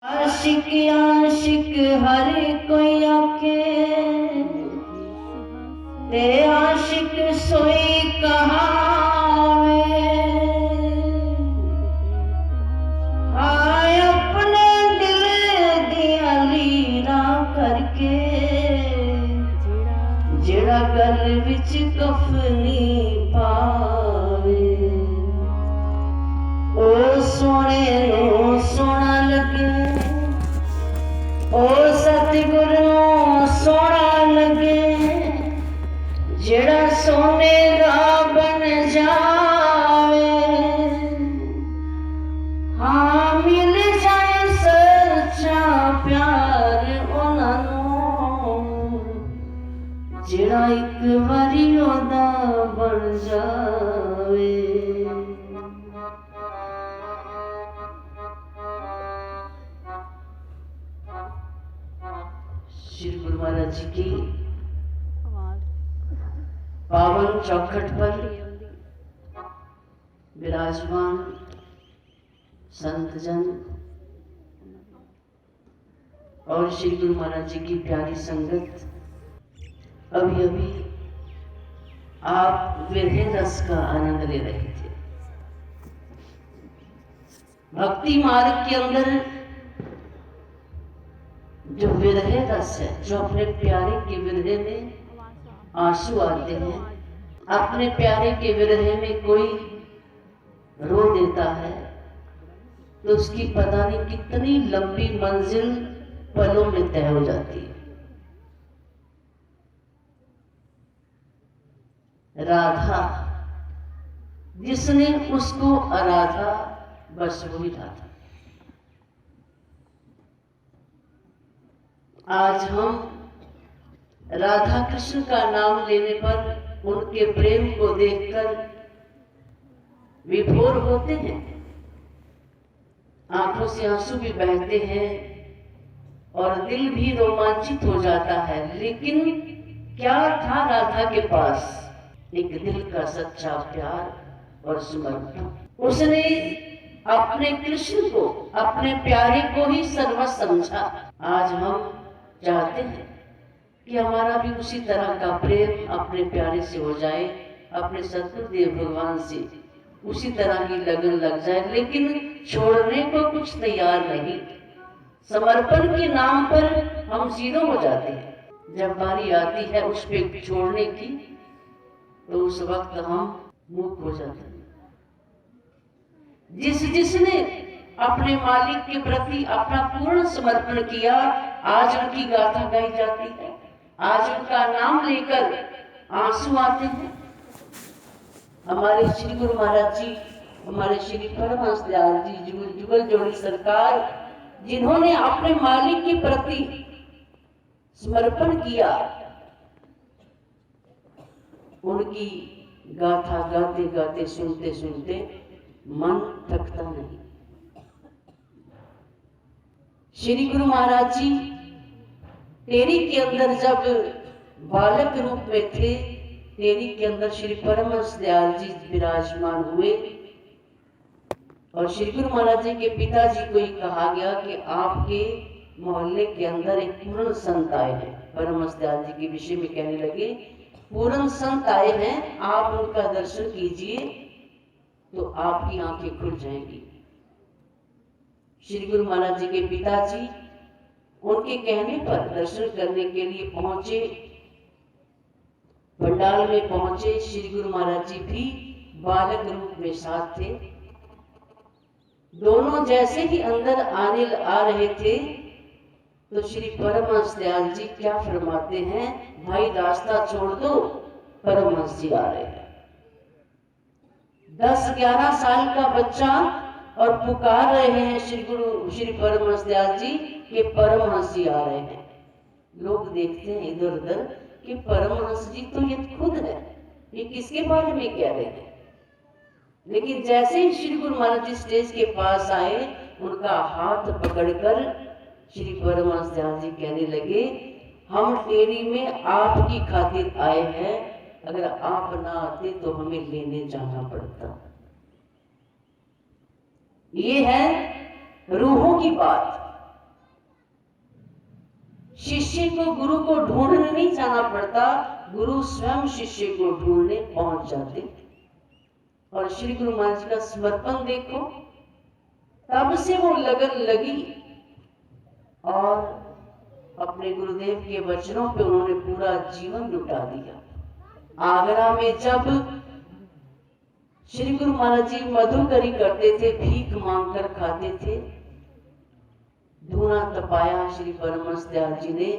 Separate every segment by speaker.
Speaker 1: आशिक आशिक हर कोई आके ते आशिक सोई कहावे। हाय अपने दिल दिया लीरा करके जेड़ा गल विच कफनी पावे। ओ सोने नू सोना लगे, ओ सतगुरु नू सोना लगे, जेड़ा सोने दा बन जावे। हाँ मिल जाए सच्चा प्यार उन्हां नू, जेड़ा एक वारी ओदा बन जावे। श्री गुरु महाराज जी की पावन चौखट पर विराजमान संतजन और श्री गुरु महाराज जी की प्यारी संगत, अभी अभी आप विरह रस का आनंद ले रहे थे। भक्ति मार्ग के अंदर जो विरह रस है, जो अपने प्यारे के विरह में आंसू आते हैं, अपने प्यारे के विरह में कोई रो देता है तो उसकी पता नहीं कितनी लंबी मंजिल पलों में तय हो जाती है। राधा जिसने उसको आराधा, बस वही राधा। आज हम राधा कृष्ण का नाम लेने पर उनके प्रेम को देखकर विभोर होते हैं, आंखों से आंसू भी बहते हैं और दिल भी रोमांचित हो जाता है। लेकिन क्या था राधा के पास? एक दिल का सच्चा प्यार और समर्पण। उसने अपने कृष्ण को, अपने प्यारे को ही सर्वस्व समझा। आज हम चाहते हैं कि हमारा भी उसी तरह का प्रेम अपने प्यारे से हो जाए, अपने सतगुरुदेव भगवान से उसी तरह की लगन लग जाए, लेकिन छोड़ने को कुछ तैयार नहीं। समर्पण के नाम पर हम जीरो हो जाते हैं। जब बारी आती है उस पे छोड़ने की तो उस वक्त हम मूक हो जाते हैं। जिसने अपने मालिक के प्रति अपना पूर्ण समर्पण किया, आज उनकी गाथा गाई जाती है, आज उनका नाम लेकर आंसू आते हैं। हमारे श्री गुरु महाराज जी, हमारे श्री परमहंस दयाल जी जुगल जोड़ी सरकार, जिन्होंने अपने मालिक के प्रति समर्पण किया, उनकी गाथा गाते गाते सुनते सुनते मन थकता नहीं। श्री गुरु महाराज जी टेरी के अंदर जब बालक रूप में थे, टेरी के अंदर श्री परमहंस दयाल जी विराजमान हुए और श्री गुरु महाराज जी के पिताजी को ही कहा गया कि आपके मोहल्ले के अंदर एक पूर्ण संत आए हैं। परमहंस दयाल जी के विषय में कहने लगे, पूर्ण संत आए हैं, आप उनका दर्शन कीजिए तो आपकी आंखें खुल जाएंगी। श्री गुरु महाराज जी के पिताजी उनके कहने पर दर्शन करने के लिए पहुंचे, पंडाल में पहुंचे। श्री गुरु महाराज जी भी बालक रूप में साथ थे। दोनों जैसे ही अंदर आ रहे थे तो श्री परमहंस दयाल जी क्या फरमाते हैं, भाई रास्ता छोड़ दो, परमहंस जी आ रहे हैं। 10-11 साल का बच्चा और पुकार रहे हैं श्री परमहंस दयाल जी कि परमहंस जी आ रहे हैं। लोग देखते हैं इधर उधर कि परमहंस जी तो ये खुद है, ये किसके बारे में कह रहे हैं। लेकिन जैसे ही श्री गुरु महाराज जी स्टेज के पास आए, उनका हाथ पकड़कर श्री परमहंस दयाल जी कहने लगे, हम टेरी में आपकी खातिर आए हैं, अगर आप ना आते तो हमें लेने जाना पड़ता। ये है रूहों की बात। शिष्य को गुरु को ढूंढने नहीं जाना पड़ता, गुरु स्वयं शिष्य को ढूंढने पहुंच जाते। और श्री गुरु महाराज का समर्पण देखो, तब से वो लगन लगी और अपने गुरुदेव के वचनों पे उन्होंने पूरा जीवन लुटा दिया। आगरा में जब श्री गुरु महाराज जी मधुकरी करते थे, भीख मांगकर खाते थे, धूना तपाया श्री परमहंस दयाल जी ने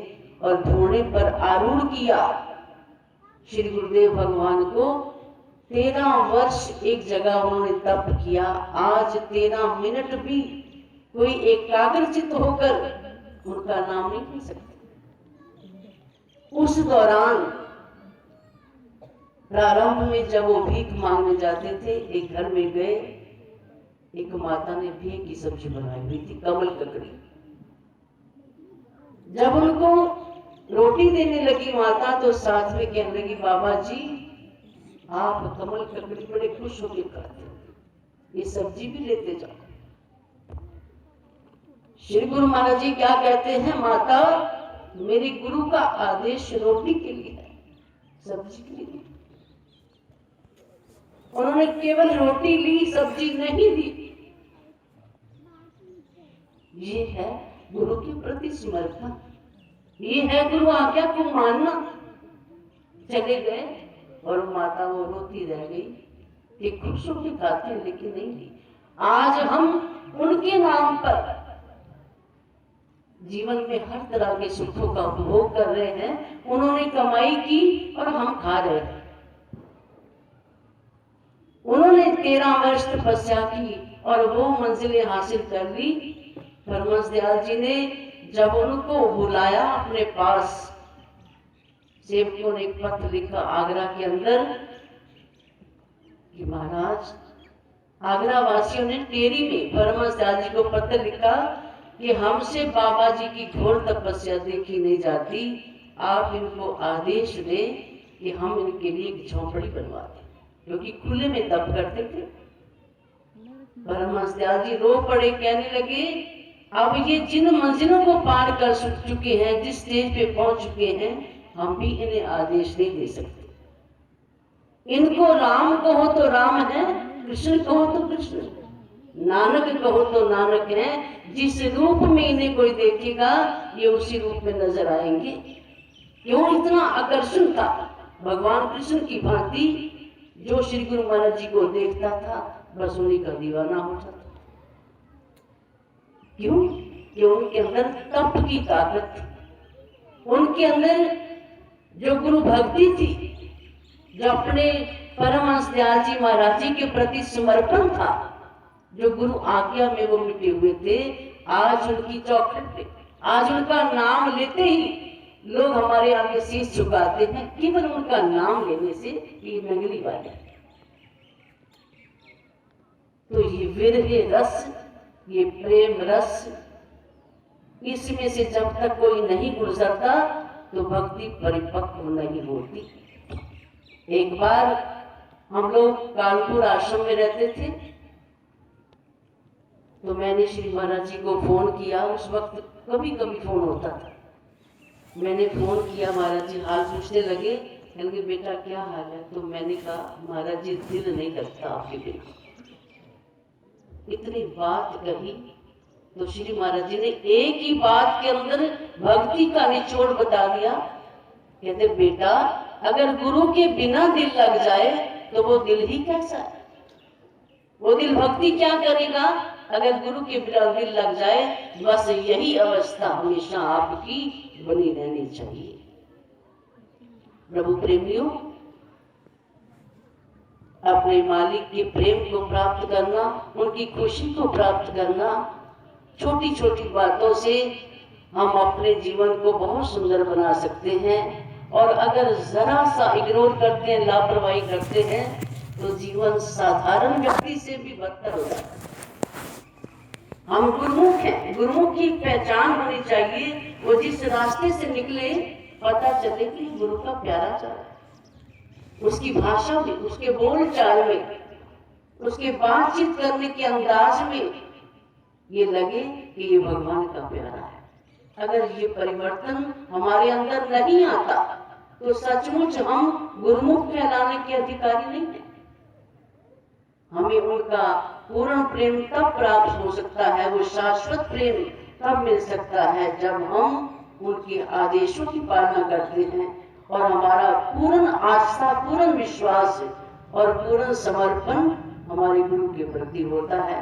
Speaker 1: और धूने पर आरूढ़ किया श्री गुरुदेव भगवान को। 13 वर्ष एक जगह उन्होंने तप किया। आज 13 मिनट भी कोई एकाग्रचित होकर उनका नाम नहीं ले सकते। उस दौरान प्रारंभ में जब वो भीख मांगने जाते थे, एक घर में गए, एक माता ने भीख की सब्जी बनाई हुई थी, कमल ककड़ी। जब उनको रोटी देने लगी माता, तो साथ में कहने लगी, बाबा जी आप कमल ककड़ी बड़े खुश होकर खाते हो, ये सब्जी भी लेते जाओ। श्री गुरु महाराज जी क्या कहते हैं, माता मेरे गुरु का आदेश रोटी के लिए है, सब्जी के लिए। उन्होंने केवल रोटी ली, सब्जी नहीं दी। ये है गुरु के प्रति समर्पण, ये है गुरु आज्ञा को मानना। चले गए और माता वो रोती रह गई कि खुश होकर खाते हैं लेकिन नहीं ली। आज हम उनके नाम पर जीवन में हर तरह के सुखों का उपभोग कर रहे हैं। उन्होंने कमाई की और हम खा रहे हैं। उन्होंने 13 वर्ष तपस्या की और वो मंजिलें हासिल कर ली। परमहंस दयाल जी ने जब उनको बुलाया अपने पास, सेवकों ने एक पत्र लिखा आगरा के अंदर कि महाराज, आगरा वासियों ने टेरी में परमहंस दयाल जी को पत्र लिखा कि हमसे बाबा जी की घोर तपस्या देखी नहीं जाती, आप इनको आदेश दें कि हम इनके लिए एक झोंपड़ी बनवा दें, क्योंकि खुले में तप करते थे। परमहंस दयाल जी रो पड़े, कहने लगे अब ये जिन मंजिलों को पार कर चुके हैं, जिस स्टेज पे पहुंच चुके हैं, हम भी इन्हें आदेश नहीं दे सकते। इनको राम कहो तो राम है, कृष्ण कहो तो कृष्ण, नानक कहो तो नानक है। जिस रूप में इन्हें कोई देखेगा ये उसी रूप में नजर आएंगे। क्यों इतना आकर्षण था भगवान कृष्ण की भांति। जो श्री गुरु महाराज जी को देखता था बस उन्हीं का दीवाना हो जाता। क्यों? क्यों? उनके अंदर तप की ताकत थी, उनके अंदर जो गुरु भक्ति थी, जो अपने परमहंस दयाल जी महाराज जी के प्रति समर्पण था, जो गुरु आज्ञा में वो मिटे हुए थे। आज उनकी चौखट पे, आज उनका नाम लेते ही लोग हमारे आगे शीश झुकाते हैं, केवल उनका नाम लेने से। ये नगली वाले, तो ये विरह रस, ये प्रेम रस, इसमें से जब तक कोई नहीं गुजरता तो भक्ति परिपक्व नहीं होती। एक बार हम लोग कानपुर आश्रम में रहते थे, तो मैंने श्री महाराज जी को फोन किया। उस वक्त कभी कभी फोन होता था। मैंने फोन किया, महाराज जी हाल पूछने लगे, कहेंगे बेटा क्या हाल है? तो मैंने कहा महाराज जी दिल नहीं लगता आपके बिना। इतनी बात कही तो श्री महाराज जी ने एक ही बात के अंदर भक्ति का निचोड़ बता दिया। कहते बेटा अगर गुरु के बिना दिल लग जाए तो वो दिल ही कैसा है? वो दिल भक्ति क्या करेगा अगर गुरु के बिना दिल लग जाए? बस यही अवस्था हमेशा आपकी बनी रहनी चाहिए। प्रभु प्रेमियों, अपने मालिक के प्रेम को प्राप्त करना, उनकी खुशी को प्राप्त करना, छोटी छोटी बातों से हम अपने जीवन को बहुत सुंदर बना सकते हैं। और अगर जरा सा इग्नोर करते हैं, लापरवाही करते हैं, तो जीवन साधारण व्यक्ति से भी बदतर हो जाता है। हम गुरुमुख हैं, गुरुमुख की पहचान होनी चाहिए। वो जिस रास्ते से निकले पता चले कि गुरु का प्यारा चल रहा है। उसकी भाषा में, उसके बोल चाल में, उसके बातचीत करने के अंदाज में ये लगे कि ये भगवान का प्यारा है। अगर ये परिवर्तन हमारे अंदर नहीं आता तो सचमुच हम गुरुमुख कहलाने के अधिकारी नहीं हैं। हमें उनका पूर्ण प्रेम तब प्राप्त हो सकता है, वो शाश्वत प्रेम तब मिल सकता है जब हम उनके आदेशों की पालना करते हैं और हमारा पूर्ण आस्था, पूर्ण विश्वास और पूर्ण समर्पण हमारे गुरु के प्रति होता है।